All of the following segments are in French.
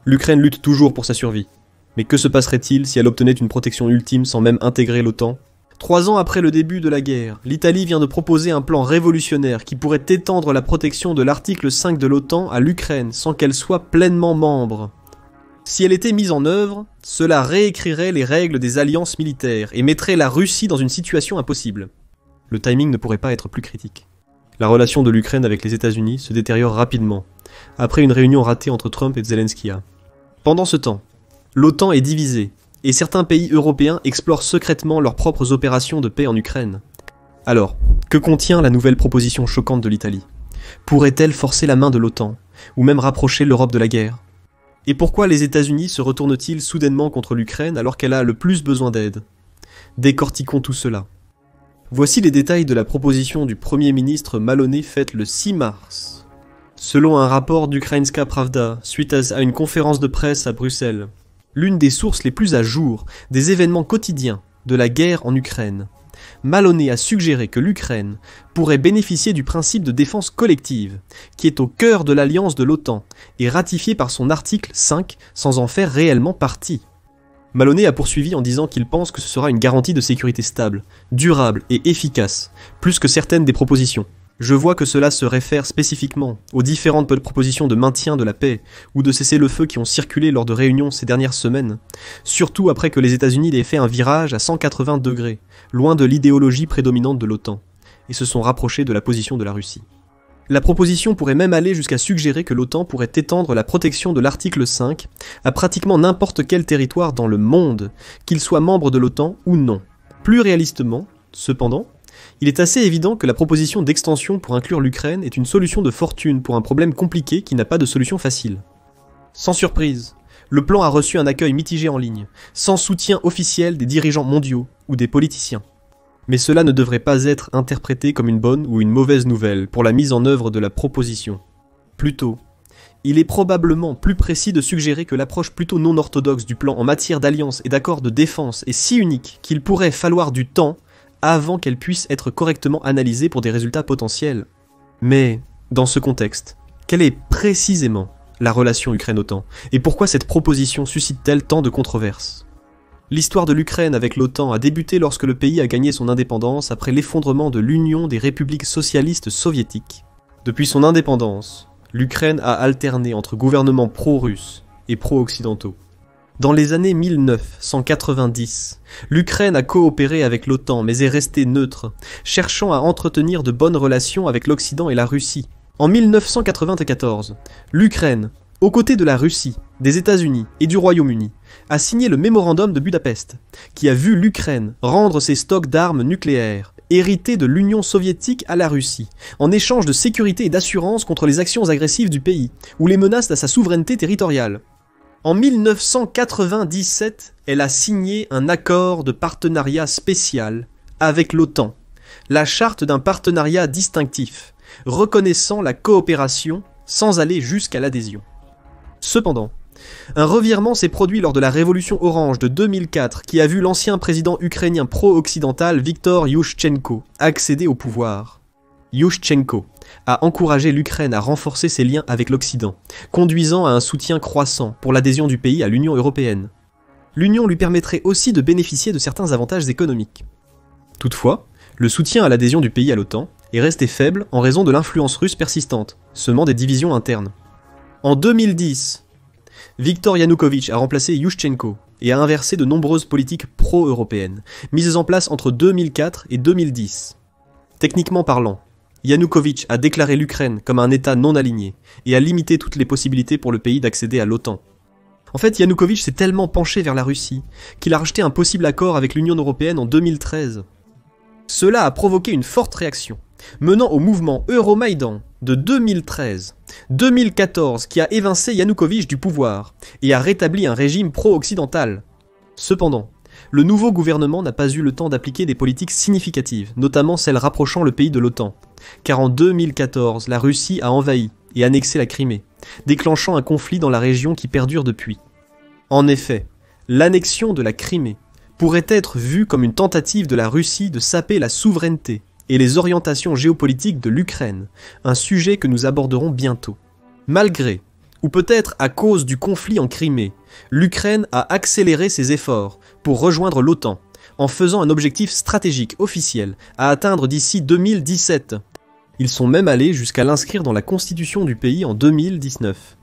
L'Ukraine lutte toujours pour sa survie. Mais que se passerait-il si elle obtenait une protection ultime sans même intégrer l'OTAN ? 3 ans après le début de la guerre, l'Italie vient de proposer un plan révolutionnaire qui pourrait étendre la protection de l'article 5 de l'OTAN à l'Ukraine sans qu'elle soit pleinement membre. Si elle était mise en œuvre, cela réécrirait les règles des alliances militaires et mettrait la Russie dans une situation impossible. Le timing ne pourrait pas être plus critique. La relation de l'Ukraine avec les États-Unis se détériore rapidement, après une réunion ratée entre Trump et Zelensky. Pendant ce temps, l'OTAN est divisée, et certains pays européens explorent secrètement leurs propres opérations de paix en Ukraine. Alors, que contient la nouvelle proposition choquante de l'Italie ? Pourrait-elle forcer la main de l'OTAN, ou même rapprocher l'Europe de la guerre ? Et pourquoi les États-Unis se retournent-ils soudainement contre l'Ukraine alors qu'elle a le plus besoin d'aide ? Décortiquons tout cela. Voici les détails de la proposition du Premier ministre Maloney faite le 6 mars. Selon un rapport d'Ukraïnska Pravda, suite à une conférence de presse à Bruxelles, l'une des sources les plus à jour des événements quotidiens de la guerre en Ukraine, Maloney a suggéré que l'Ukraine pourrait bénéficier du principe de défense collective, qui est au cœur de l'alliance de l'OTAN et ratifié par son article 5 sans en faire réellement partie. Maloney a poursuivi en disant qu'il pense que ce sera une garantie de sécurité stable, durable et efficace, plus que certaines des propositions. Je vois que cela se réfère spécifiquement aux différentes propositions de maintien de la paix ou de cessez-le-feu qui ont circulé lors de réunions ces dernières semaines, surtout après que les États-Unis aient fait un virage à 180 degrés, loin de l'idéologie prédominante de l'OTAN, et se sont rapprochés de la position de la Russie. La proposition pourrait même aller jusqu'à suggérer que l'OTAN pourrait étendre la protection de l'article 5 à pratiquement n'importe quel territoire dans le monde, qu'il soit membre de l'OTAN ou non. Plus réalistement, cependant, il est assez évident que la proposition d'extension pour inclure l'Ukraine est une solution de fortune pour un problème compliqué qui n'a pas de solution facile. Sans surprise, le plan a reçu un accueil mitigé en ligne, sans soutien officiel des dirigeants mondiaux ou des politiciens. Mais cela ne devrait pas être interprété comme une bonne ou une mauvaise nouvelle pour la mise en œuvre de la proposition. Plutôt, il est probablement plus précis de suggérer que l'approche plutôt non orthodoxe du plan en matière d'alliance et d'accord de défense est si unique qu'il pourrait falloir du temps avant qu'elle puisse être correctement analysée pour des résultats potentiels. Mais, dans ce contexte, quelle est précisément la relation Ukraine-OTAN, et pourquoi cette proposition suscite-t-elle tant de controverses ? L'histoire de l'Ukraine avec l'OTAN a débuté lorsque le pays a gagné son indépendance après l'effondrement de l'Union des républiques socialistes soviétiques. Depuis son indépendance, l'Ukraine a alterné entre gouvernements pro-russes et pro-occidentaux. Dans les années 1990, l'Ukraine a coopéré avec l'OTAN mais est restée neutre, cherchant à entretenir de bonnes relations avec l'Occident et la Russie. En 1994, l'Ukraine, aux côtés de la Russie, des États-Unis et du Royaume-Uni, a signé le mémorandum de Budapest, qui a vu l'Ukraine rendre ses stocks d'armes nucléaires, hérités de l'Union soviétique à la Russie, en échange de sécurité et d'assurance contre les actions agressives du pays, ou les menaces à sa souveraineté territoriale. En 1997, elle a signé un accord de partenariat spécial avec l'OTAN, la charte d'un partenariat distinctif, reconnaissant la coopération sans aller jusqu'à l'adhésion. Cependant, un revirement s'est produit lors de la révolution orange de 2004 qui a vu l'ancien président ukrainien pro-occidental Viktor Yushchenko accéder au pouvoir. Yushchenko a encouragé l'Ukraine à renforcer ses liens avec l'Occident, conduisant à un soutien croissant pour l'adhésion du pays à l'Union européenne. L'Union lui permettrait aussi de bénéficier de certains avantages économiques. Toutefois, le soutien à l'adhésion du pays à l'OTAN est resté faible en raison de l'influence russe persistante, semant des divisions internes. En 2010, Viktor Yanukovych a remplacé Yushchenko et a inversé de nombreuses politiques pro-européennes, mises en place entre 2004 et 2010. Techniquement parlant, Yanukovych a déclaré l'Ukraine comme un État non aligné et a limité toutes les possibilités pour le pays d'accéder à l'OTAN. En fait, Yanukovych s'est tellement penché vers la Russie qu'il a rejeté un possible accord avec l'Union européenne en 2013. Cela a provoqué une forte réaction, menant au mouvement Euromaïdan de 2013-2014 qui a évincé Yanukovych du pouvoir et a rétabli un régime pro-occidental. Cependant, le nouveau gouvernement n'a pas eu le temps d'appliquer des politiques significatives, notamment celles rapprochant le pays de l'OTAN, car en 2014, la Russie a envahi et annexé la Crimée, déclenchant un conflit dans la région qui perdure depuis. En effet, l'annexion de la Crimée pourrait être vue comme une tentative de la Russie de saper la souveraineté et les orientations géopolitiques de l'Ukraine, un sujet que nous aborderons bientôt. Malgré Ou peut-être à cause du conflit en Crimée, l'Ukraine a accéléré ses efforts pour rejoindre l'OTAN, en faisant un objectif stratégique officiel à atteindre d'ici 2017. Ils sont même allés jusqu'à l'inscrire dans la constitution du pays en 2019.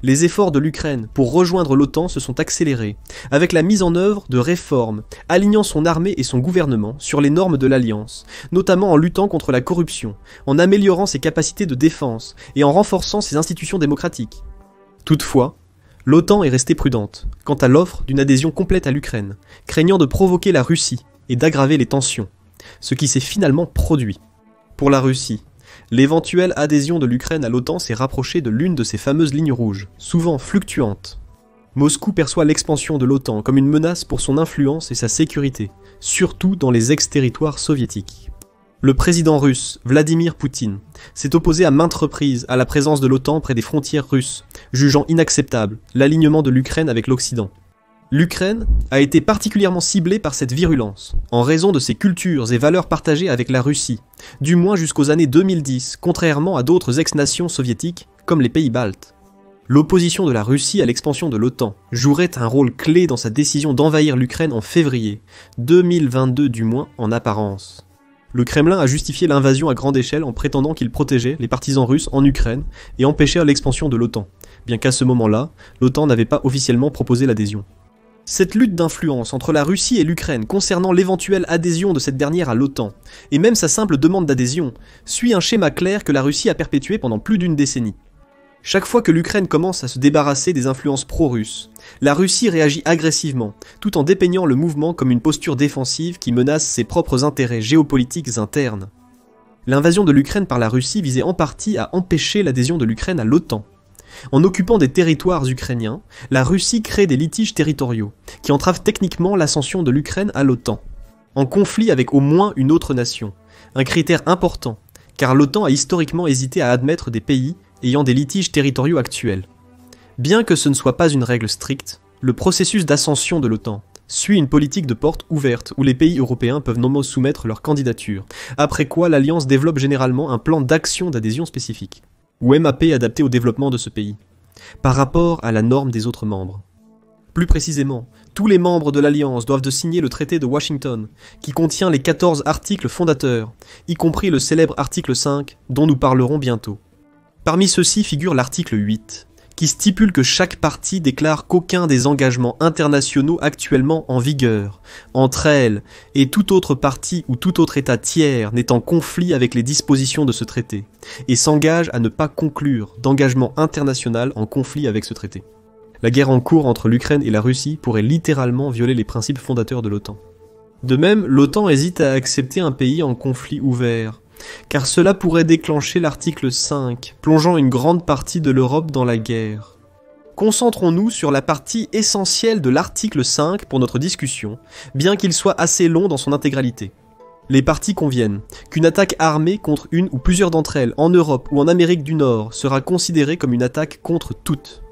Les efforts de l'Ukraine pour rejoindre l'OTAN se sont accélérés, avec la mise en œuvre de réformes, alignant son armée et son gouvernement sur les normes de l'Alliance, notamment en luttant contre la corruption, en améliorant ses capacités de défense et en renforçant ses institutions démocratiques. Toutefois, l'OTAN est restée prudente quant à l'offre d'une adhésion complète à l'Ukraine, craignant de provoquer la Russie et d'aggraver les tensions, ce qui s'est finalement produit. Pour la Russie, l'éventuelle adhésion de l'Ukraine à l'OTAN s'est rapprochée de l'une de ses fameuses lignes rouges, souvent fluctuantes. Moscou perçoit l'expansion de l'OTAN comme une menace pour son influence et sa sécurité, surtout dans les ex-territoires soviétiques. Le président russe, Vladimir Poutine, s'est opposé à maintes reprises à la présence de l'OTAN près des frontières russes, jugeant inacceptable l'alignement de l'Ukraine avec l'Occident. L'Ukraine a été particulièrement ciblée par cette virulence, en raison de ses cultures et valeurs partagées avec la Russie, du moins jusqu'aux années 2010, contrairement à d'autres ex-nations soviétiques, comme les pays baltes. L'opposition de la Russie à l'expansion de l'OTAN jouerait un rôle clé dans sa décision d'envahir l'Ukraine en février, 2022 du moins en apparence. Le Kremlin a justifié l'invasion à grande échelle en prétendant qu'il protégeait les partisans russes en Ukraine et empêchait l'expansion de l'OTAN, bien qu'à ce moment-là, l'OTAN n'avait pas officiellement proposé l'adhésion. Cette lutte d'influence entre la Russie et l'Ukraine concernant l'éventuelle adhésion de cette dernière à l'OTAN, et même sa simple demande d'adhésion, suit un schéma clair que la Russie a perpétué pendant plus d'une décennie. Chaque fois que l'Ukraine commence à se débarrasser des influences pro-russes, la Russie réagit agressivement, tout en dépeignant le mouvement comme une posture défensive qui menace ses propres intérêts géopolitiques internes. L'invasion de l'Ukraine par la Russie visait en partie à empêcher l'adhésion de l'Ukraine à l'OTAN. En occupant des territoires ukrainiens, la Russie crée des litiges territoriaux, qui entravent techniquement l'ascension de l'Ukraine à l'OTAN, en conflit avec au moins une autre nation, un critère important, car l'OTAN a historiquement hésité à admettre des pays ayant des litiges territoriaux actuels. Bien que ce ne soit pas une règle stricte, le processus d'ascension de l'OTAN suit une politique de porte ouverte où les pays européens peuvent nommément soumettre leur candidature, après quoi l'Alliance développe généralement un plan d'action d'adhésion spécifique, ou MAP adapté au développement de ce pays, par rapport à la norme des autres membres. Plus précisément, tous les membres de l'Alliance doivent signer le traité de Washington, qui contient les 14 articles fondateurs, y compris le célèbre article 5, dont nous parlerons bientôt. Parmi ceux-ci figure l'article 8, qui stipule que chaque partie déclare qu'aucun des engagements internationaux actuellement en vigueur, entre elles et toute autre partie ou tout autre État tiers n'est en conflit avec les dispositions de ce traité, et s'engage à ne pas conclure d'engagement international en conflit avec ce traité. La guerre en cours entre l'Ukraine et la Russie pourrait littéralement violer les principes fondateurs de l'OTAN. De même, l'OTAN hésite à accepter un pays en conflit ouvert, car cela pourrait déclencher l'article 5, plongeant une grande partie de l'Europe dans la guerre. Concentrons-nous sur la partie essentielle de l'article 5 pour notre discussion, bien qu'il soit assez long dans son intégralité. Les parties conviennent qu'une attaque armée contre une ou plusieurs d'entre elles en Europe ou en Amérique du Nord sera considérée comme une attaque contre toutes.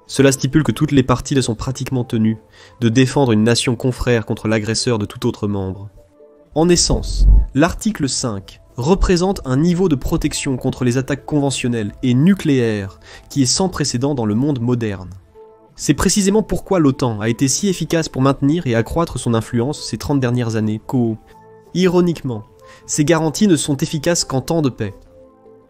Cela stipule que toutes les parties sont pratiquement tenues de défendre une nation confrère contre l'agresseur de tout autre membre. En essence, l'article 5 représente un niveau de protection contre les attaques conventionnelles et nucléaires qui est sans précédent dans le monde moderne. C'est précisément pourquoi l'OTAN a été si efficace pour maintenir et accroître son influence ces 30 dernières années ironiquement, ces garanties ne sont efficaces qu'en temps de paix.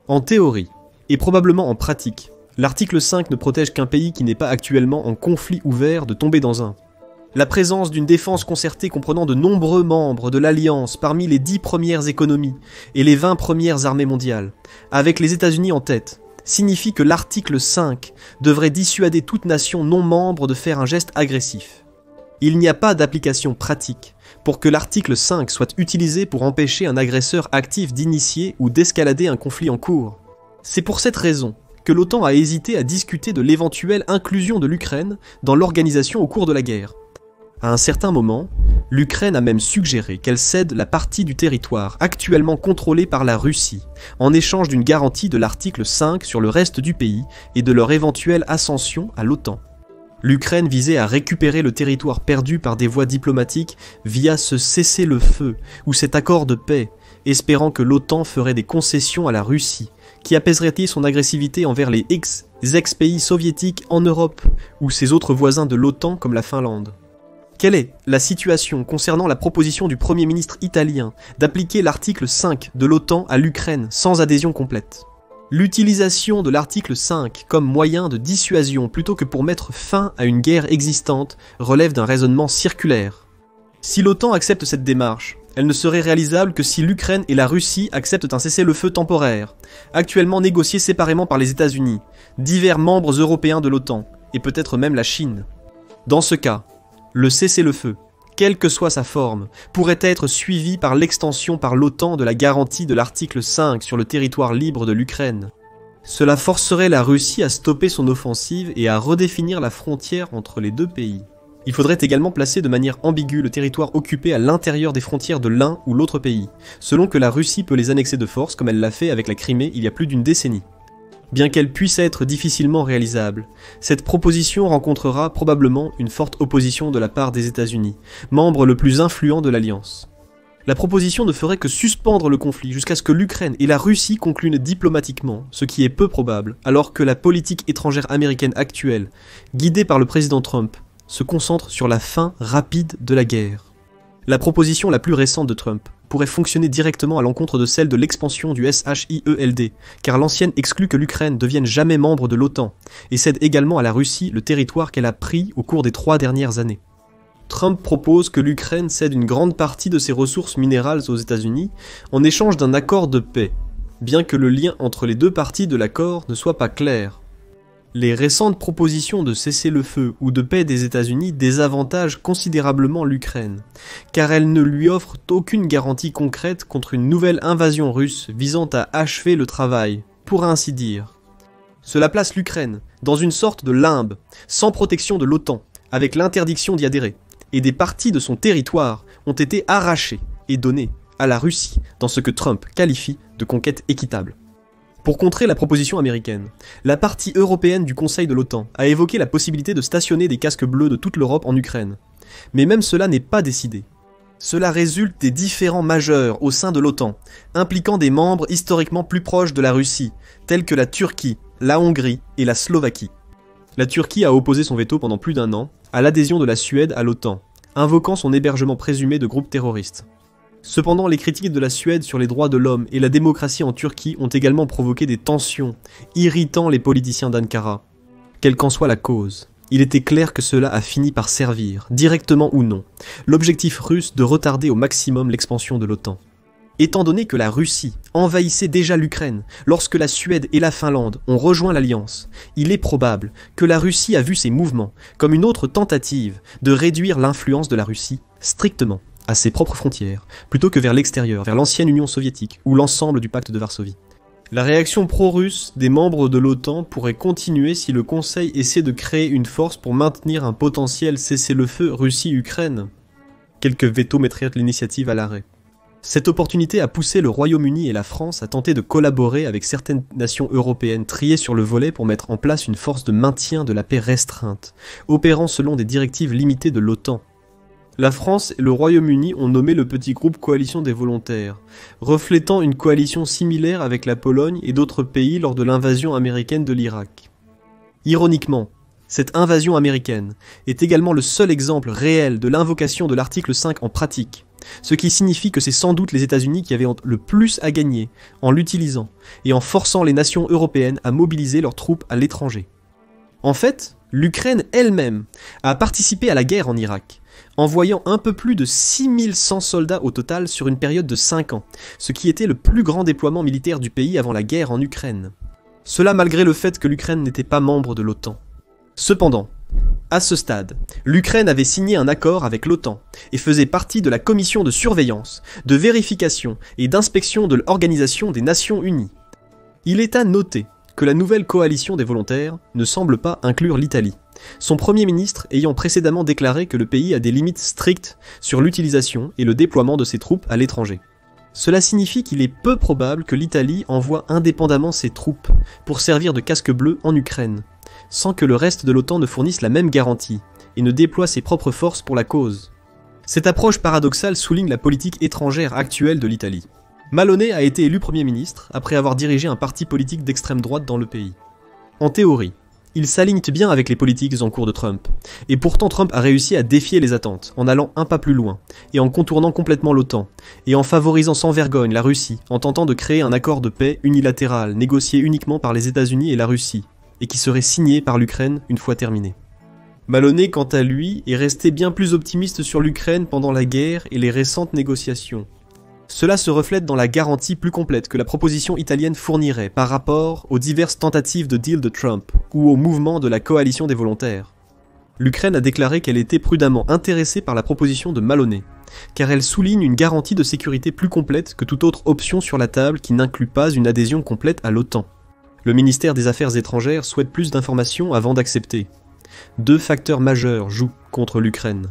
En théorie, et probablement en pratique, l'article 5 ne protège qu'un pays qui n'est pas actuellement en conflit ouvert de tomber dans un. La présence d'une défense concertée comprenant de nombreux membres de l'Alliance parmi les 10 premières économies et les 20 premières armées mondiales, avec les États-Unis en tête, signifie que l'article 5 devrait dissuader toute nation non membre de faire un geste agressif. Il n'y a pas d'application pratique pour que l'article 5 soit utilisé pour empêcher un agresseur actif d'initier ou d'escalader un conflit en cours. C'est pour cette raison que l'OTAN a hésité à discuter de l'éventuelle inclusion de l'Ukraine dans l'organisation au cours de la guerre. À un certain moment, l'Ukraine a même suggéré qu'elle cède la partie du territoire actuellement contrôlée par la Russie, en échange d'une garantie de l'article 5 sur le reste du pays et de leur éventuelle ascension à l'OTAN. L'Ukraine visait à récupérer le territoire perdu par des voies diplomatiques via ce cessez-le-feu ou cet accord de paix, espérant que l'OTAN ferait des concessions à la Russie, qui apaiserait-il son agressivité envers les ex-pays soviétiques en Europe ou ses autres voisins de l'OTAN comme la Finlande? Quelle est la situation concernant la proposition du Premier ministre italien d'appliquer l'article 5 de l'OTAN à l'Ukraine sans adhésion complète? L'utilisation de l'article 5 comme moyen de dissuasion plutôt que pour mettre fin à une guerre existante relève d'un raisonnement circulaire. Si l'OTAN accepte cette démarche, elle ne serait réalisable que si l'Ukraine et la Russie acceptent un cessez-le-feu temporaire, actuellement négocié séparément par les États-Unis, divers membres européens de l'OTAN, et peut-être même la Chine. Dans ce cas, le cessez-le-feu, quelle que soit sa forme, pourrait être suivi par l'extension par l'OTAN de la garantie de l'article 5 sur le territoire libre de l'Ukraine. Cela forcerait la Russie à stopper son offensive et à redéfinir la frontière entre les deux pays. Il faudrait également placer de manière ambiguë le territoire occupé à l'intérieur des frontières de l'un ou l'autre pays, selon que la Russie peut les annexer de force comme elle l'a fait avec la Crimée il y a plus d'une décennie. Bien qu'elle puisse être difficilement réalisable, cette proposition rencontrera probablement une forte opposition de la part des États-Unis, membre le plus influent de l'Alliance. La proposition ne ferait que suspendre le conflit jusqu'à ce que l'Ukraine et la Russie concluent diplomatiquement, ce qui est peu probable, alors que la politique étrangère américaine actuelle, guidée par le président Trump, se concentre sur la fin rapide de la guerre. La proposition la plus récente de Trump pourrait fonctionner directement à l'encontre de celle de l'expansion du SHIELD, car l'ancienne exclut que l'Ukraine devienne jamais membre de l'OTAN, et cède également à la Russie le territoire qu'elle a pris au cours des 3 dernières années. Trump propose que l'Ukraine cède une grande partie de ses ressources minérales aux États-Unis en échange d'un accord de paix, bien que le lien entre les deux parties de l'accord ne soit pas clair. Les récentes propositions de cessez-le-feu ou de paix des États-Unis désavantagent considérablement l'Ukraine, car elles ne lui offrent aucune garantie concrète contre une nouvelle invasion russe visant à achever le travail, pour ainsi dire. Cela place l'Ukraine dans une sorte de limbe, sans protection de l'OTAN, avec l'interdiction d'y adhérer, et des parties de son territoire ont été arrachées et données à la Russie dans ce que Trump qualifie de conquête équitable. Pour contrer la proposition américaine, la partie européenne du Conseil de l'OTAN a évoqué la possibilité de stationner des casques bleus de toute l'Europe en Ukraine. Mais même cela n'est pas décidé. Cela résulte des différends majeurs au sein de l'OTAN, impliquant des membres historiquement plus proches de la Russie, tels que la Turquie, la Hongrie et la Slovaquie. La Turquie a opposé son veto pendant plus d'1 an à l'adhésion de la Suède à l'OTAN, invoquant son hébergement présumé de groupes terroristes. Cependant, les critiques de la Suède sur les droits de l'homme et la démocratie en Turquie ont également provoqué des tensions, irritant les politiciens d'Ankara. Quelle qu'en soit la cause, il était clair que cela a fini par servir, directement ou non, l'objectif russe de retarder au maximum l'expansion de l'OTAN. Étant donné que la Russie envahissait déjà l'Ukraine lorsque la Suède et la Finlande ont rejoint l'Alliance, il est probable que la Russie a vu ces mouvements comme une autre tentative de réduire l'influence de la Russie strictement à ses propres frontières, plutôt que vers l'extérieur, vers l'ancienne Union soviétique, ou l'ensemble du pacte de Varsovie. La réaction pro-russe des membres de l'OTAN pourrait continuer si le Conseil essaie de créer une force pour maintenir un potentiel cessez-le-feu Russie-Ukraine. Quelques vétos mettraient l'initiative à l'arrêt. Cette opportunité a poussé le Royaume-Uni et la France à tenter de collaborer avec certaines nations européennes triées sur le volet pour mettre en place une force de maintien de la paix restreinte, opérant selon des directives limitées de l'OTAN. La France et le Royaume-Uni ont nommé le petit groupe Coalition des volontaires, reflétant une coalition similaire avec la Pologne et d'autres pays lors de l'invasion américaine de l'Irak. Ironiquement, cette invasion américaine est également le seul exemple réel de l'invocation de l'article 5 en pratique, ce qui signifie que c'est sans doute les États-Unis qui avaient le plus à gagner en l'utilisant et en forçant les nations européennes à mobiliser leurs troupes à l'étranger. En fait, l'Ukraine elle-même a participé à la guerre en Irak, envoyant un peu plus de 6100 soldats au total sur une période de 5 ans, ce qui était le plus grand déploiement militaire du pays avant la guerre en Ukraine. Cela malgré le fait que l'Ukraine n'était pas membre de l'OTAN. Cependant, à ce stade, l'Ukraine avait signé un accord avec l'OTAN et faisait partie de la commission de surveillance, de vérification et d'inspection de l'Organisation des Nations Unies. Il est à noter que la nouvelle coalition des volontaires ne semble pas inclure l'Italie, son Premier ministre ayant précédemment déclaré que le pays a des limites strictes sur l'utilisation et le déploiement de ses troupes à l'étranger. Cela signifie qu'il est peu probable que l'Italie envoie indépendamment ses troupes pour servir de casque bleu en Ukraine, sans que le reste de l'OTAN ne fournisse la même garantie et ne déploie ses propres forces pour la cause. Cette approche paradoxale souligne la politique étrangère actuelle de l'Italie. Maloney a été élu Premier ministre après avoir dirigé un parti politique d'extrême droite dans le pays. En théorie, il s'aligne bien avec les politiques en cours de Trump, et pourtant Trump a réussi à défier les attentes, en allant un pas plus loin, et en contournant complètement l'OTAN, et en favorisant sans vergogne la Russie, en tentant de créer un accord de paix unilatéral, négocié uniquement par les États-Unis et la Russie, et qui serait signé par l'Ukraine une fois terminé. Maloney, quant à lui, est resté bien plus optimiste sur l'Ukraine pendant la guerre et les récentes négociations. Cela se reflète dans la garantie plus complète que la proposition italienne fournirait par rapport aux diverses tentatives de deal de Trump ou au mouvement de la coalition des volontaires. L'Ukraine a déclaré qu'elle était prudemment intéressée par la proposition de Maloney, car elle souligne une garantie de sécurité plus complète que toute autre option sur la table qui n'inclut pas une adhésion complète à l'OTAN. Le ministère des Affaires étrangères souhaite plus d'informations avant d'accepter. 2 facteurs majeurs jouent contre l'Ukraine.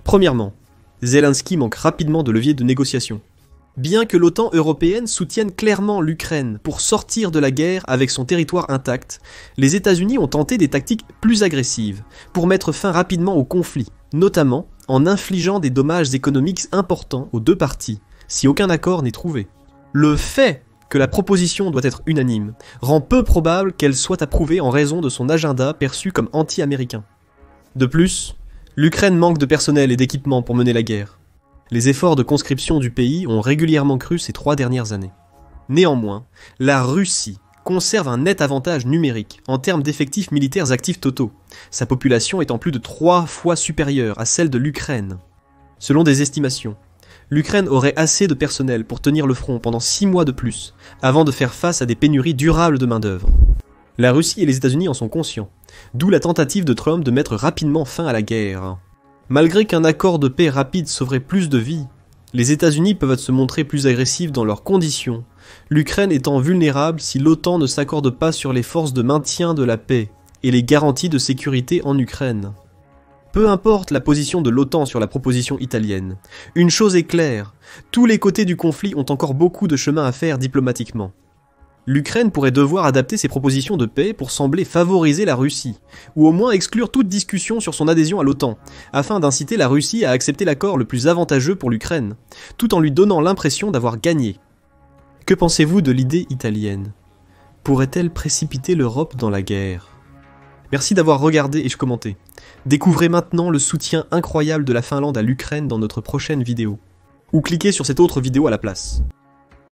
Premièrement, Zelensky manque rapidement de levier de négociation. Bien que l'OTAN européenne soutienne clairement l'Ukraine pour sortir de la guerre avec son territoire intact, les États-Unis ont tenté des tactiques plus agressives pour mettre fin rapidement au conflit, notamment en infligeant des dommages économiques importants aux 2 parties, si aucun accord n'est trouvé. Le fait que la proposition doit être unanime rend peu probable qu'elle soit approuvée en raison de son agenda perçu comme anti-américain. De plus, l'Ukraine manque de personnel et d'équipement pour mener la guerre. Les efforts de conscription du pays ont régulièrement cru ces 3 dernières années. Néanmoins, la Russie conserve un net avantage numérique en termes d'effectifs militaires actifs totaux, sa population étant plus de 3 fois supérieure à celle de l'Ukraine. Selon des estimations, l'Ukraine aurait assez de personnel pour tenir le front pendant 6 mois de plus, avant de faire face à des pénuries durables de main-d'œuvre. La Russie et les États-Unis en sont conscients, d'où la tentative de Trump de mettre rapidement fin à la guerre. Malgré qu'un accord de paix rapide sauverait plus de vies, les États-Unis peuvent se montrer plus agressifs dans leurs conditions, l'Ukraine étant vulnérable si l'OTAN ne s'accorde pas sur les forces de maintien de la paix et les garanties de sécurité en Ukraine. Peu importe la position de l'OTAN sur la proposition italienne, une chose est claire, tous les côtés du conflit ont encore beaucoup de chemin à faire diplomatiquement. L'Ukraine pourrait devoir adapter ses propositions de paix pour sembler favoriser la Russie, ou au moins exclure toute discussion sur son adhésion à l'OTAN, afin d'inciter la Russie à accepter l'accord le plus avantageux pour l'Ukraine, tout en lui donnant l'impression d'avoir gagné. Que pensez-vous de l'idée italienne? Pourrait-elle précipiter l'Europe dans la guerre? Merci d'avoir regardé et commenté. Découvrez maintenant le soutien incroyable de la Finlande à l'Ukraine dans notre prochaine vidéo. Ou cliquez sur cette autre vidéo à la place.